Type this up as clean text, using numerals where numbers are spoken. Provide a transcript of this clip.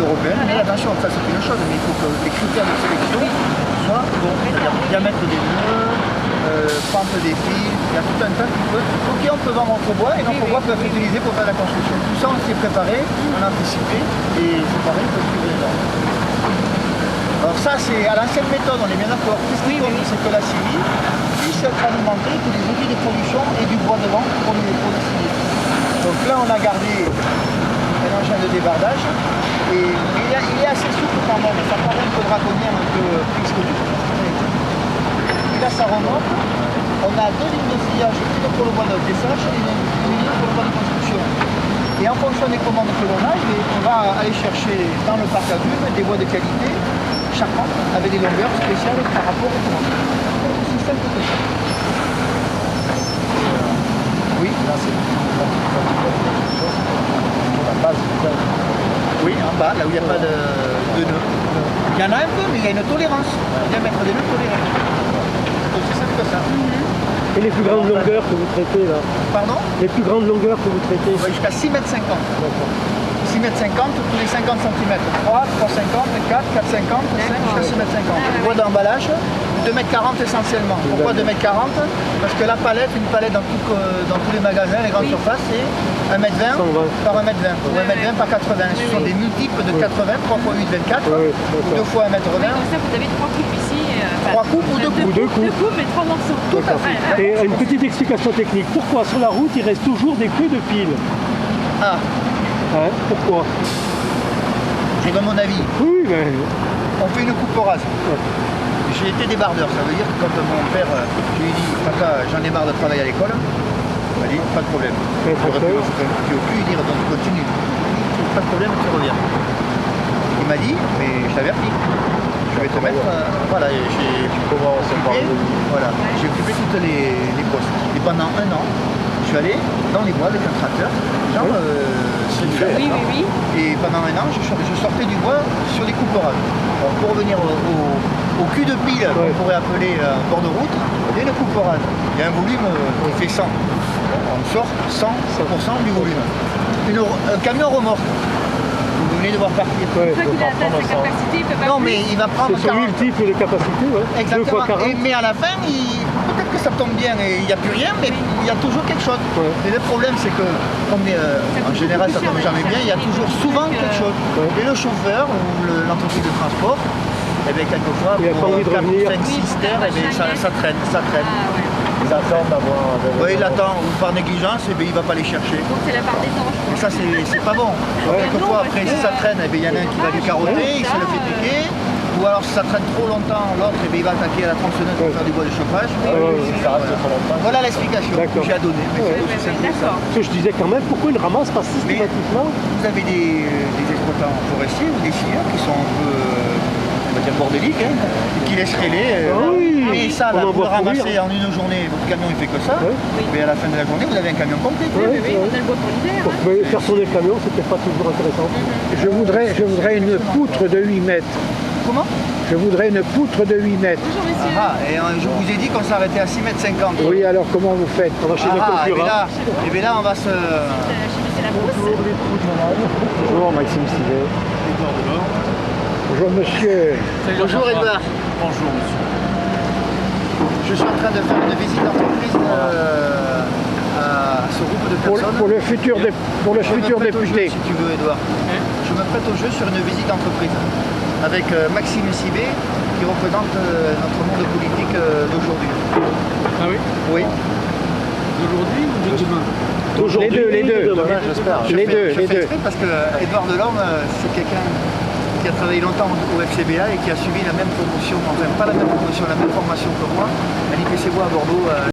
européenne, mais attention, ça c'est une chose, mais il faut que les critères de sélection soient bons, c'est-à-dire diamètre des nœuds, pente des fils, il y a tout un tas qui peut. Ok, on peut vendre notre bois et notre bois peut être utilisé pour faire la construction. Tout ça, on s'y est préparé, on a anticipé et c'est pareil pour suivre les normes. Alors ça, c'est à l'ancienne méthode, on est bien d'accord. Qu'est-ce qui compte, c'est que la scierie puisse être alimentée, que les outils de production et du bois devant pour les produits sciés. Donc là, on a gardé un engin de débardage et il est assez souple quand même, ça paraît un peu draconien, un peu préhistorique. Et là, ça remonte. On a deux lignes de sillage, une pour le bois de tessage et une ligne pour le bois de construction. Et en fonction des commandes que l'on a, on va aller chercher dans le parc à bulles des bois de qualité, charpentes, avec des longueurs spéciales par rapport aux commandes. C'est aussi simple que ça. Oui, là c'est la base. Oui, en bas, là où il n'y a pas de nœud. Il y en a un peu, mais il y a une tolérance. Le diamètre des nœuds toléré. C'est aussi simple que ça. Et les plus grandes longueurs que vous traitez là? Pardon? Les plus grandes longueurs que vous traitez? Jusqu'à 6,50 m. 6,50 m tous les 50 cm. 3, 3,50, 4, 4,50, 5 jusqu'à 6,50 m. Bois d'emballage, 2,40 m essentiellement. Pourquoi 2,40 m? Parce que la palette, une palette dans tous les magasins, les grandes surfaces, c'est 1,20 m par 1,20 m. Ou 1,20 m par 80. Ce sont des multiples de 80, 3 x 8, 24, ou 2 fois 1,20 m. Comme ça, vous avez 3 coupes ici. 3 coupes ou 2 coupes? 2 coupes. 2 coupes et 3 morceaux. Tout à fait. Et une petite explication technique. Pourquoi sur la route il reste toujours des queues de pile? Ah, Hein? Pourquoi? je donne mon avis. Oui, mais... On fait une coupe rase. J'ai été débardeur, ça veut dire que quand mon père, je lui ai dit, papa, j'en ai marre de travailler à l'école, il m'a dit, pas de problème. Tu veux plus dire, donc continue. Pas de problème, tu reviens. Il m'a dit, mais je t'avertis, je vais te mettre, voilà, j'ai occupé toutes les postes. Et pendant 1 an, je suis allé dans les bois avec un tracteur, genre Oui. et pendant 1 an, je sortais du bois sur des coupes rases. Alors, pour revenir au cul de pile, qu'on pourrait appeler bord de route, il y a une coupe rase. Il y a un volume qui fait 100. On sort 100% du volume. Un camion remorque. Vous venez de voir partir. Une fois qu'il a atteint sa capacité, il peut pas Non, plus. mais il va prendre C'est 40. multiple de capacité, ouais. 2 Exactement. fois 40. Mais à la fin, peut-être que ça tombe bien et il n'y a plus rien, mais il y a toujours quelque chose. Et le problème, c'est que, comme en général, ça tombe jamais bien, il y a toujours souvent quelque chose. Et le chauffeur ou l'entreprise de transport, eh bien, quelquefois, Il a pas pour envie de 4 ou revenir. 5, 6 terres, eh bien, ça traîne. Ils attendent d'avoir... Oui, il attend, ou par négligence, eh bien, il ne va pas les chercher. Donc c'est la part des temps, je Et pense. ça, c'est pas bon. Quelquefois, après, si ça traîne, eh bien, il y en a un qui va lui carotter, il se le fait piquer. Ou alors, si ça traîne trop longtemps, l'autre, eh bien, il va attaquer à la tronçonneuse pour faire du bois de chauffage. Ça reste trop longtemps. Voilà l'explication que j'ai à donner. Mais c'est aussi simple que ça. D'accord. Parce que je disais quand même, pourquoi ils ne ramassent pas systématiquement? Vous avez des exploitants forestiers ou des scieurs qui sont un peu, on va dire, bordéliques, qui laissent rêler. Mais ça, là, On en vous le voit courir. ramassez en une journée, votre camion il fait que ça. Mais à la fin de la journée, vous avez un camion complet. Oui, on a le bois pour l'hiver. Donc, mais faire tourner le camion, c'est peut-être pas toujours intéressant. Je voudrais une poutre de 8 mètres. Comment? Je voudrais une poutre de 8 mètres. Bonjour monsieur. Et je vous ai dit qu'on s'arrêtait à 6,50 m. Oui, alors comment vous faites? On va chez le concurrent. Et bien là, on va se... C'est la brousse. Bonjour Maxime Sivet. Bonjour monsieur. Bonjour Edouard. Bonjour monsieur. Je suis en train de faire une visite d'entreprise à ce groupe de personnes. Pour le futur, pour le Je me futur prête au jeu, député. si tu veux, Edouard. Je me prête au jeu sur une visite d'entreprise avec Maxime Sibé qui représente notre monde politique d'aujourd'hui. Ah oui? Oui. D'aujourd'hui ou de demain? Les deux, les deux. Demain, j'espère. Les deux, Je les fais deux. exprès parce que Edouard Delorme, c'est quelqu'un qui a travaillé longtemps au FCBA et qui a suivi la même promotion, enfin pas la même promotion, la même formation que moi, à l'IPCO à Bordeaux.